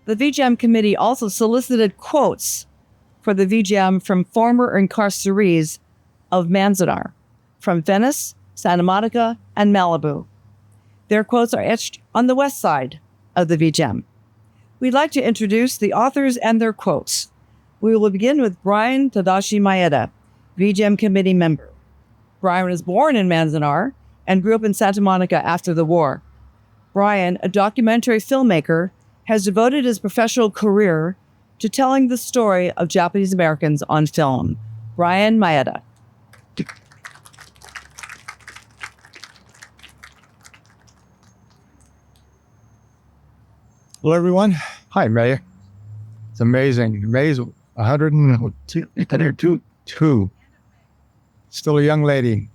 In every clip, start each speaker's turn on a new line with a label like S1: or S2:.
S1: The VJAMM committee also solicited quotes for the VJAMM from former incarcerees of Manzanar, from Venice, Santa Monica, and Malibu. Their quotes are etched on the west side of the VJAMM. We'd like to introduce the authors and their quotes. We will begin with Brian Tadashi Maeda, VJAMM committee member. Brian was born in Manzanar and grew up in Santa Monica after the war. Brian, a documentary filmmaker, has devoted his professional career to telling the story of Japanese Americans on film. Brian Maeda.
S2: Hello, everyone. Hi, Maeda. It's amazing. May's 102. Still a young lady.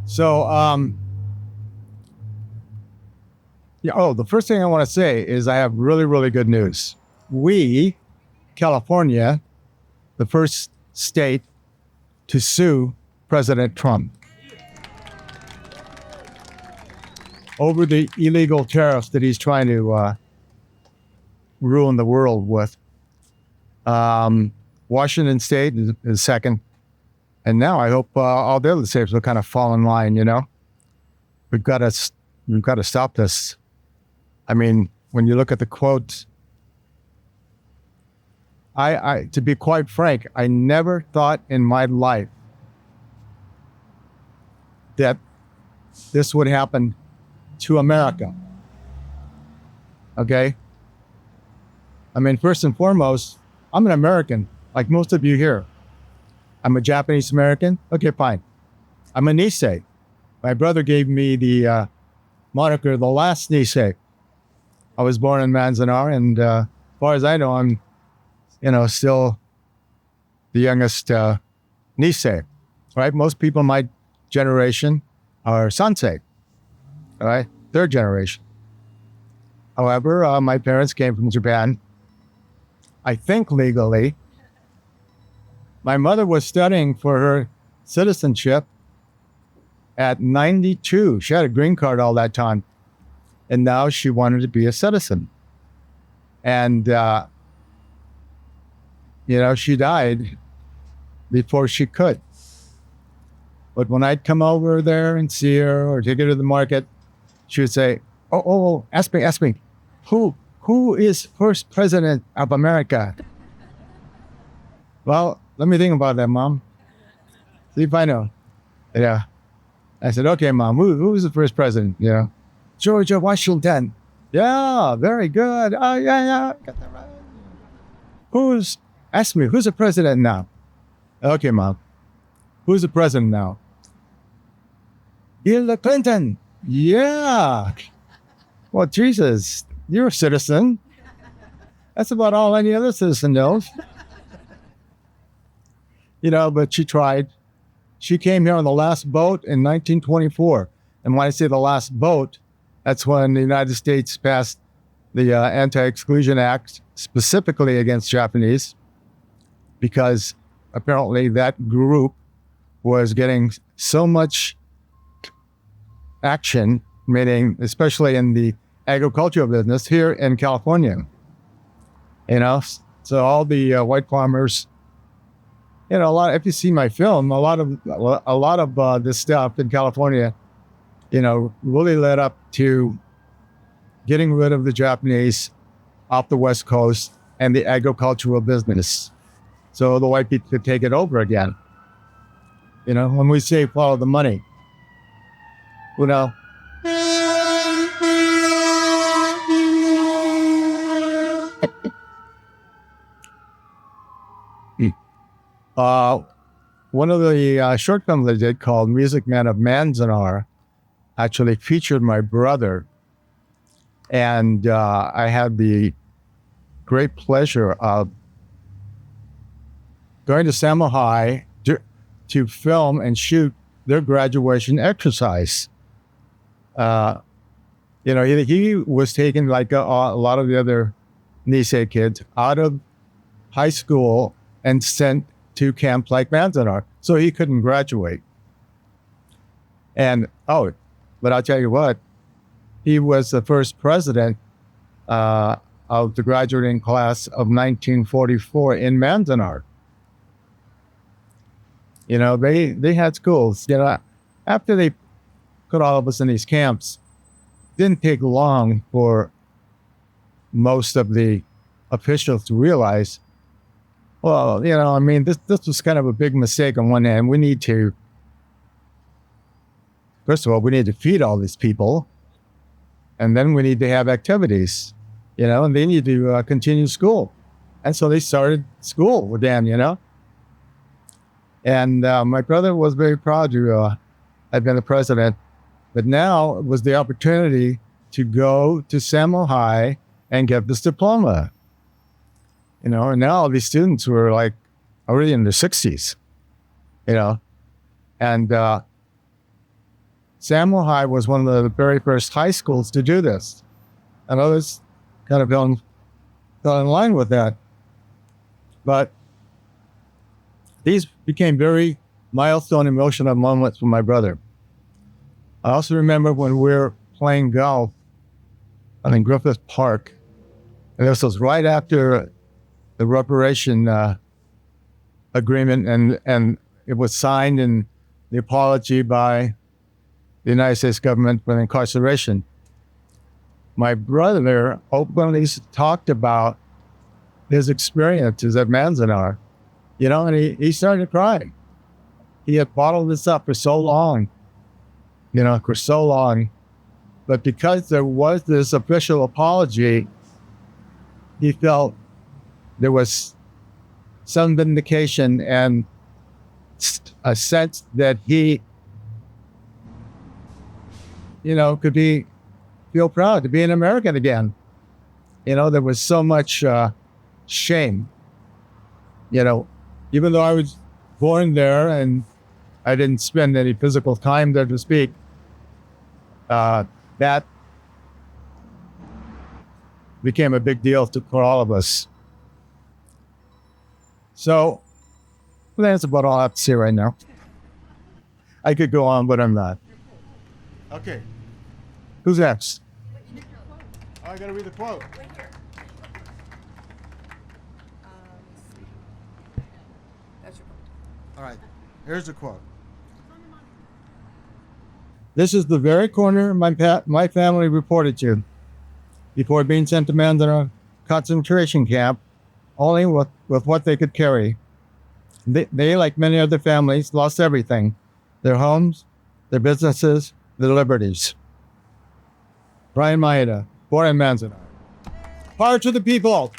S2: So, the first thing I want to say is I have really, really good news. We, California, the first state to sue President Trump over the illegal tariffs that he's trying to ruin the world with. Washington State is second. And now I hope all the other states will kind of fall in line, We've got to stop this. I mean, when you look at the quotes, I to be quite frank, I never thought in my life that this would happen to America. Okay? I mean, first and foremost, I'm an American, like most of you here. I'm a Japanese American. Okay, fine. I'm a Nisei. My brother gave me the moniker, the last Nisei. I was born in Manzanar, and as far as I know, I'm, still the youngest Nisei, right? Most people in my generation are Sansei, all right? Third generation. However, my parents came from Japan, I think legally. My mother was studying for her citizenship at 92. She had a green card all that time. And now she wanted to be a citizen. And, she died before she could. But when I'd come over there and see her or take her to the market, she would say, ask me, who is first president of America? Well, let me think about that, Mom. See if I know. Yeah. I said, okay, Mom, who was the first president? George Washington. Yeah, very good. Oh, yeah, got that right. Ask me, who's the president now? Okay, Mom. Who's the president now? Bill Clinton. Yeah. Well, Jesus, you're a citizen. That's about all any other citizen knows. But she tried. She came here on the last boat in 1924. And when I say the last boat, that's when the United States passed the Anti-Exclusion Act specifically against Japanese, because apparently that group was getting so much action, meaning especially in the agricultural business here in California. So all the white farmers, a lot. If you see my film, a lot of this stuff in California, really led up to getting rid of the Japanese off the West Coast and the agricultural business, so the white people could take it over again. When we say follow the money, one of the short films I did called Music Man of Manzanar actually featured my brother. And I had the great pleasure of going to Samuel High to film and shoot their graduation exercise. He was taking, like a lot of the other Nisei kids, out of high school and sent to camps like Manzanar, so he couldn't graduate. And, but I'll tell you what, he was the first president of the graduating class of 1944 in Manzanar. You know, they had schools. You know, after they put all of us in these camps, didn't take long for most of the officials to realize, well, you know, I mean, this was kind of a big mistake on one hand. We need to, first of all, we need to feed all these people, and then we need to have activities, you know, and they need to continue school. And so they started school with them, you know. And my brother was very proud to have been the president, but now it was the opportunity to go to Samuel High and get this diploma. You know, and now these students were like already in their 60s, you know. And Samuel High was one of the very first high schools to do this. And others kind of fell in line with that. But these became very milestone emotional moments for my brother. I also remember when we were playing golf in Griffith Park, and this was right after the reparation agreement, and it was signed in the apology by the United States government for incarceration. My brother openly talked about his experiences at Manzanar, you know, and he started crying. He had bottled this up for so long, you know, for so long. But because there was this official apology, he felt there was some vindication and a sense that he, you know, could feel proud to be an American again. You know, there was so much shame. You know, even though I was born there and I didn't spend any physical time there to speak, that became a big deal for all of us. So that's about all I have to say right now. I could go on, but I'm not. Okay. Who's next? Oh, I gotta read the quote.
S3: Right here. That's your quote.
S2: All right. Here's the quote. This is the very corner my family reported to before being sent to Manzanar concentration camp, only with what they could carry. They, like many other families, lost everything: their homes, their businesses, their liberties. Brian Maeda, born in Manzanar. Power to the people!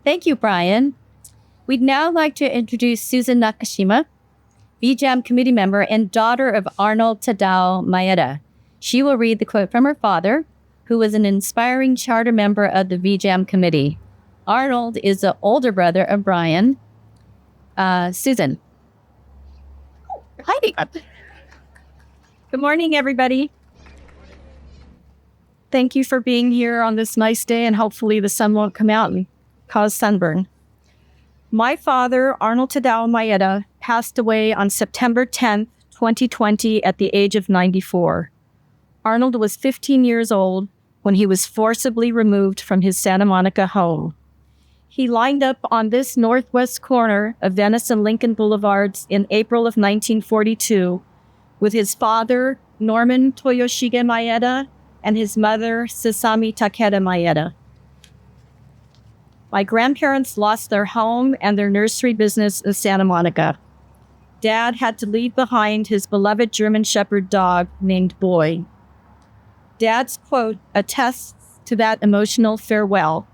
S4: Thank you, Brian. We'd now like to introduce Susan Nakashima, VJAMM committee member and daughter of Arnold Tadao Maeda. She will read the quote from her father, who was an inspiring charter member of the VJAMM committee. Arnold is the older brother of Brian. Susan. Hi. Good morning, everybody. Thank you for being here on this nice day, and hopefully the sun won't come out and cause sunburn. My father, Arnold Tadao Maeda, passed away on September 10th, 2020 at the age of 94. Arnold was 15 years old when he was forcibly removed from his Santa Monica home. He lined up on this northwest corner of Venice and Lincoln Boulevards in April of 1942 with his father, Norman Toyoshige Maeda, and his mother, Sasami Takeda Maeda. My grandparents lost their home and their nursery business in Santa Monica. Dad had to leave behind his beloved German Shepherd dog named Boy. Dad's quote attests to that emotional farewell.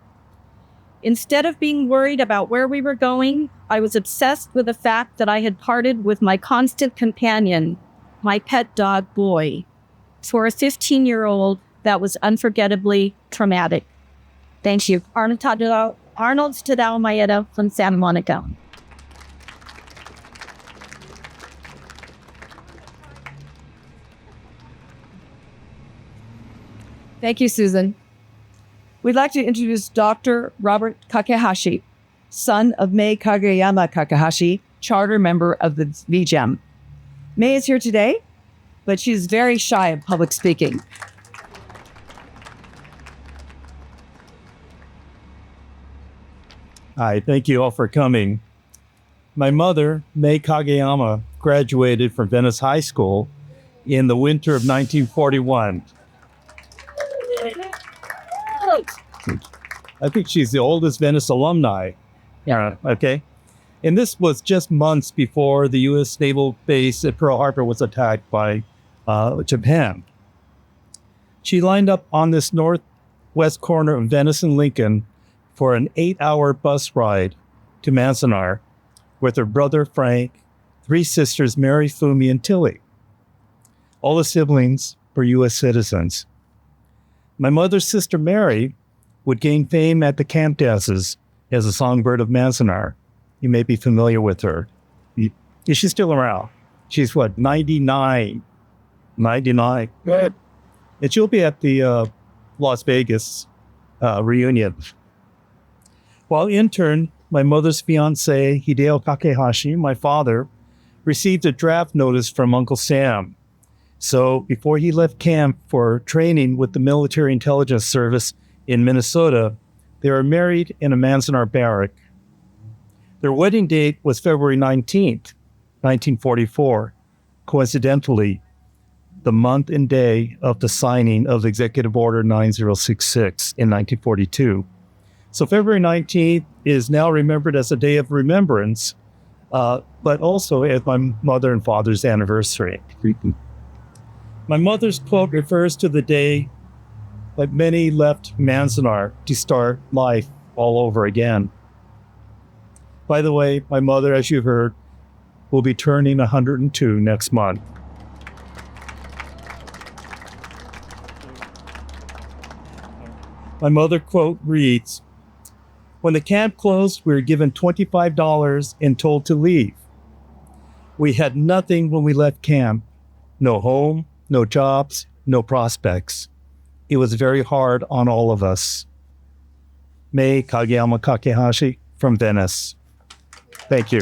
S4: Instead of being worried about where we were going, I was obsessed with the fact that I had parted with my constant companion, my pet dog Boy. For a 15-year-old, that was unforgettably traumatic. Thank you. Arnold Tadao Maeda from Santa Monica.
S1: Thank you, Susan. We'd like to introduce Dr. Robert Kakehashi, son of Mei Kageyama Kakehashi, charter member of the VJAMM. Mei is here today but she's very shy of public speaking.
S5: Hi, thank you all for coming. My mother, Mai Kageyama, graduated from Venice High School in the winter of 1941. I think she's the oldest Venice alumni. Yeah. Okay. And this was just months before the U.S. naval base at Pearl Harbor was attacked by Japan. She lined up on this northwest corner of Venice and Lincoln for an 8-hour bus ride to Manzanar with her brother Frank, 3 sisters Mary, Fumi, and Tilly. All the siblings were U.S. citizens. My mother's sister Mary would gain fame at the camp dances as a songbird of Manzanar. You may be familiar with her. She's still around. She's 99? 99. Good. And she'll be at the Las Vegas reunion. While intern, my mother's fiance, Hideo Kakehashi, my father, received a draft notice from Uncle Sam. So before he left camp for training with the Military Intelligence Service in Minnesota, they were married in a Manzanar barrack. Their wedding date was February 19th, 1944, coincidentally, the month and day of the signing of Executive Order 9066 in 1942. So February 19th is now remembered as a day of remembrance, but also as my mother and father's anniversary. My mother's quote refers to the day that many left Manzanar to start life all over again. By the way, my mother, as you heard, will be turning 102 next month. My mother quote reads, "When the camp closed, we were given $25 and told to leave. We had nothing when we left camp. No home, no jobs, no prospects. It was very hard on all of us." Mai Kageyama Kakehashi from Venice. Thank you.